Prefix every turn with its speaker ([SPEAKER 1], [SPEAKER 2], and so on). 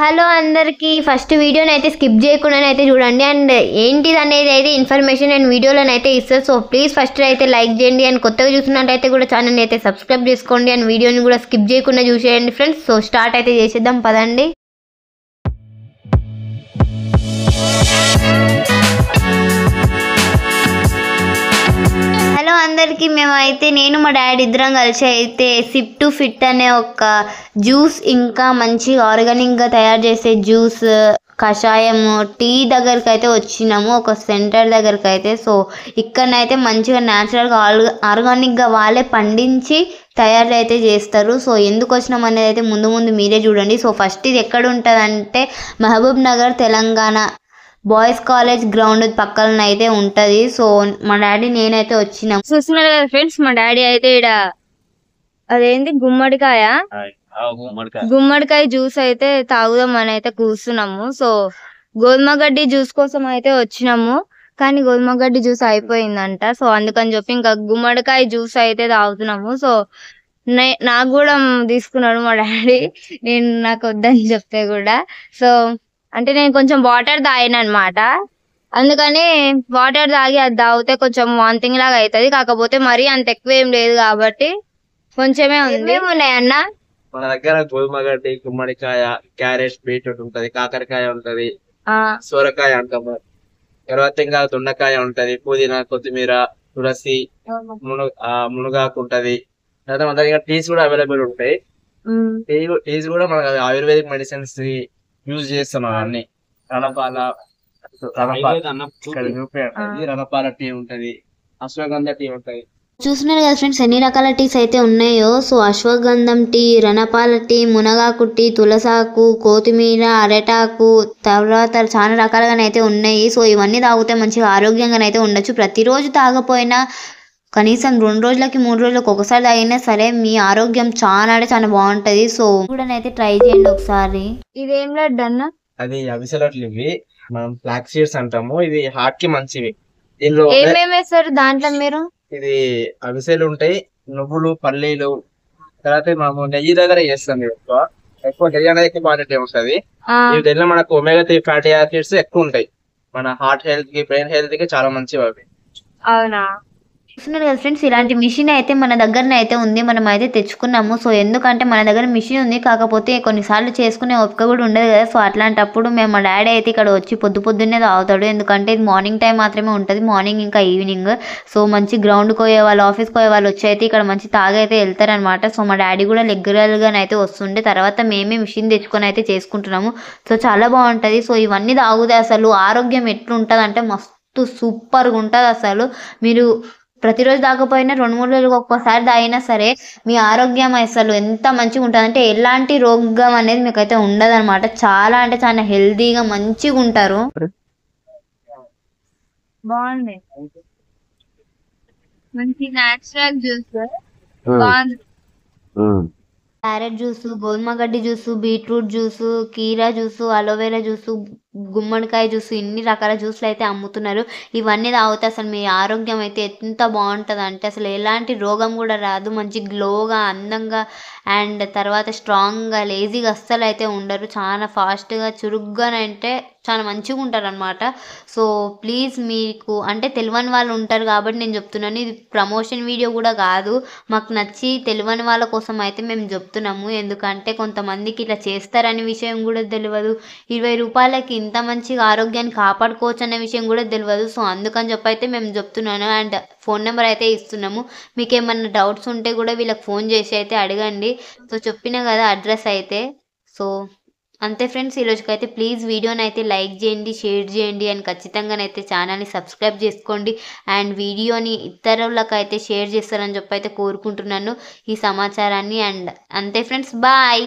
[SPEAKER 1] Hello అందరికి first వీడియోని అయితే స్కిప్ చేయకుండా అయితే చూడండి అండ్ ఏంటిది అనేది అయితే ఇన్ఫర్మేషన్ అండ్ వీడియోలను అయితే ఇస్తారు. సో ప్లీజ్ ఫస్ట్ అయితే లైక్ చేయండి అండ్ కొత్తగా చూస్తున్నట్టయితే కూడా ఛానల్ని అయితే సబ్స్క్రైబ్ చేసుకోండి అండ్ వీడియోని కూడా స్కిప్ చేయకుండా చూసేయండి ఫ్రెండ్స్. సో స్టార్ట్ అయితే చేసేద్దాం పదండి. హలో అందరికీ మేమైతే నేను మా డాడీ ఇద్దరం కలిసి అయితే సిప్ టు ఫిట్ అనే ఒక జ్యూస్ ఇంకా మంచి ఆర్గానిక్గా తయారు చేసే జ్యూస్ కషాయము టీ దగ్గరికి అయితే వచ్చినాము, ఒక సెంటర్ దగ్గరికి అయితే. సో ఇక్కడనైతే మంచిగా న్యాచురల్గా ఆర్గానిక్గా వాళ్ళే పండించి తయారు అయితే చేస్తారు. సో ఎందుకు వచ్చినాం అనేది అయితే ముందు మీరే చూడండి. సో ఫస్ట్ ఇది ఎక్కడ ఉంటుంది అంటే Mahbubnagar Telangana boys college ground పక్కన అయితే ఉంటది. సో మా డాడీ నేనైతే వచ్చినాం.
[SPEAKER 2] చూస్తున్నారు కదా ఫ్రెండ్స్, మా డాడీ అయితే ఇక్కడ అదేంటి గుమ్మడికాయ జ్యూస్ అయితే తాగుదామని అయితే కూర్చున్నాము. సో గోధుమ గడ్డి జ్యూస్ కోసం అయితే వచ్చినాము, కానీ గోధుమ గడ్డి జ్యూస్ అయిపోయిందంట. సో అందుకని చెప్పి ఇంకా గుమ్మడికాయ జ్యూస్ అయితే తాగుతున్నాము. సో నాకు కూడా తీసుకున్నాడు మా డాడీ, నేను నాకు వద్దని చెప్తే కూడా. సో అంటే నేను కొంచెం వాటర్ తాగిన అనమాట, అందుకని వాటర్ తాగి అది తాగితే కొంచెం వాంతింగ్ లాగా అవుతుంది. కాకపోతే మరీ అంత ఎక్కువ ఏం లేదు కాబట్టి కొంచెమే ఉంది. ఏమున్నాయన్న
[SPEAKER 3] మన దగ్గర గోధుమ గడ్డి, గుమ్మడికాయ, క్యారెట్, బీట్రూట్ ఉంటది, కాకరకాయ ఉంటది, సొరకాయ అంటాము, తర్వాత ఇంకా దొండకాయ ఉంటది, పుదీనా, కొత్తిమీర, తులసి, మునగాకు ఉంటది. తర్వాత మన దగ్గర టీస్ కూడా అవైలబుల్ ఉంటాయి. టీస్ కూడా మన ఆయుర్వేదిక్ మెడిసిన్స్ యూజ్ చేస్తున్నాం. అన్ని రణపాల టీ ఉంటది, అశ్వగంధ టీ ఉంటది.
[SPEAKER 1] చూస్తున్నారు కదా ఫ్రెండ్స్ ఎన్ని రకాల టీస్ అయితే ఉన్నాయో. సో అశ్వగంధం టీ, రణపాల టీ, మునగాకు టీ, తులసాకు, కొత్తిమీర, అరటాకు, తర్వాత చాలా రకాలుగానైతే ఉన్నాయి. సో ఇవన్నీ తాగితే మంచిగా ఆరోగ్యంగానైతే ఉండొచ్చు. ప్రతిరోజు తాగపోయినా కనీసం 2 రోజులకి 3 రోజులకు ఒకసారి తాగినా సరే మీ ఆరోగ్యం చాలా అంటే చాలా బాగుంటది. సో కూడా అయితే ట్రై చేయండి ఒకసారి.
[SPEAKER 2] ఇదేం లడ్డు అన్న?
[SPEAKER 3] అది అవిసెలట్లు, ఇవి మనం ఫ్లాక్ సీడ్స్ అంటాము. ఇది హార్ట్ కి మంచివి. దీనిలో
[SPEAKER 2] ఏమేమి వేస్తారు దాంట్లో మీరు?
[SPEAKER 3] ఇది అవిసెలు ఉంటాయి, నువ్వులు, పల్లీలు, తర్వాత మేము నెయ్యి దగ్గర చేస్తాం. ఎక్కువ నెయ్యి అనేది క్వాంటిటీ ఉంటది. దీనిలో మనకు ఒమేగా 3 ఫ్యాటీ యాసిడ్స్ ఎక్కువ ఉంటాయి. మన హార్ట్ హెల్త్ కి, బ్రెయిన్ హెల్త్ కి చాలా మంచివి అవి.
[SPEAKER 2] అవునా?
[SPEAKER 1] చూస్తున్నారు కదా ఫ్రెండ్స్, ఇలాంటి మిషన్ అయితే మన దగ్గరనే అయితే ఉంది, మనం అయితే తెచ్చుకున్నాము. సో ఎందుకంటే మన దగ్గర మిషన్ ఉంది, కాకపోతే కొన్నిసార్లు చేసుకునే ఓపిక కూడా ఉండదు కదా. సో అట్లాంటప్పుడు మేము మా డాడీ అయితే ఇక్కడ వచ్చి పొద్దున్నే తాగుతాడు, ఎందుకంటే ఇది మార్నింగ్ టైం మాత్రమే ఉంటుంది, మార్నింగ్ ఇంకా ఈవినింగ్. సో మంచి గ్రౌండ్కి పోయే వాళ్ళు, ఆఫీస్కి పోయే వాళ్ళు వచ్చి అయితే ఇక్కడ మంచి తాగైతే వెళ్తారనమాట. సో మా డాడీ కూడా రెగ్యులర్గానైతే వస్తుండే, తర్వాత మేమే మిషన్ తెచ్చుకొని అయితే చేసుకుంటున్నాము. సో చాలా బాగుంటుంది. సో ఇవన్నీ తాగుతే అసలు ఆరోగ్యం ఎట్లుంటుంది అంటే మస్తు సూపర్గా ఉంటుంది. అసలు మీరు ప్రతిరోజు తాగపోయినా 2-3 రోజులకు ఒక్కసారి తాగినా సరే మీ ఆరోగ్యం అసలు ఎంత మంచిగా ఉంటుంది అంటే ఎలాంటి రోగం అనేది మీకు అయితే ఉండదు అనమాట. చాలా అంటే చాలా హెల్తీగా మంచిగా ఉంటారు.
[SPEAKER 2] బాగుంది, మంచి న్యాచురల్ జ్యూస్ బాగుంది.
[SPEAKER 1] క్యారెట్ జ్యూసు, గోధుమ గడ్డి జ్యూసు, బీట్రూట్ జ్యూసు, కీరా జ్యూసు, అలోవెరా జ్యూసు, గుమ్మడికాయ జ్యూసు, ఇన్ని రకాల జ్యూస్లు అయితే అమ్ముతున్నారు. ఇవన్నీ తాగితే అసలు మీ ఆరోగ్యం అయితే ఎంత బాగుంటుంది అంటే అసలు ఎలాంటి రోగం కూడా రాదు. మంచి గ్లోగా, అందంగా అండ్ తర్వాత స్ట్రాంగ్గా, లేజీగా అస్సలు అయితే ఉండరు. చాలా ఫాస్ట్గా, చురుగ్గా అంటే చాలా మంచిగా ఉంటారు అనమాట. సో ప్లీజ్ మీకు అంటే తెలియని వాళ్ళు ఉంటారు కాబట్టి నేను చెప్తున్నాను. ఇది ప్రమోషన్ వీడియో కూడా కాదు, మాకు నచ్చి తెలియని వాళ్ళ కోసం అయితే మేము చెప్తున్నాము. ఎందుకంటే కొంతమందికి ఇట్లా చేస్తారనే విషయం కూడా తెలియదు, 20 రూపాయలకి ఇంత మంచిగా ఆరోగ్యాన్ని కాపాడుకోవచ్చు అనే విషయం కూడా తెలియదు. సో అందుకని చెప్పి అయితే మేము చెప్తున్నాను అండ్ ఫోన్ నెంబర్ అయితే ఇస్తున్నాము. మీకు ఏమన్నా డౌట్స్ ఉంటే కూడా వీళ్ళకి ఫోన్ చేసి అయితే అడగండి. సో చెప్పిన కదా అడ్రస్ అయితే. సో అంతే ఫ్రెండ్స్, ఈరోజుకైతే ప్లీజ్ వీడియోని అయితే లైక్ చేయండి, షేర్ చేయండి అండ్ ఖచ్చితంగానైతే ఛానల్ని సబ్స్క్రైబ్ చేసుకోండి అండ్ వీడియోని ఇతరులకు అయితే షేర్ చేస్తారని చెప్పి అయితే కోరుకుంటున్నాను ఈ సమాచారాన్ని. అండ్ అంతే ఫ్రెండ్స్, బాయ్.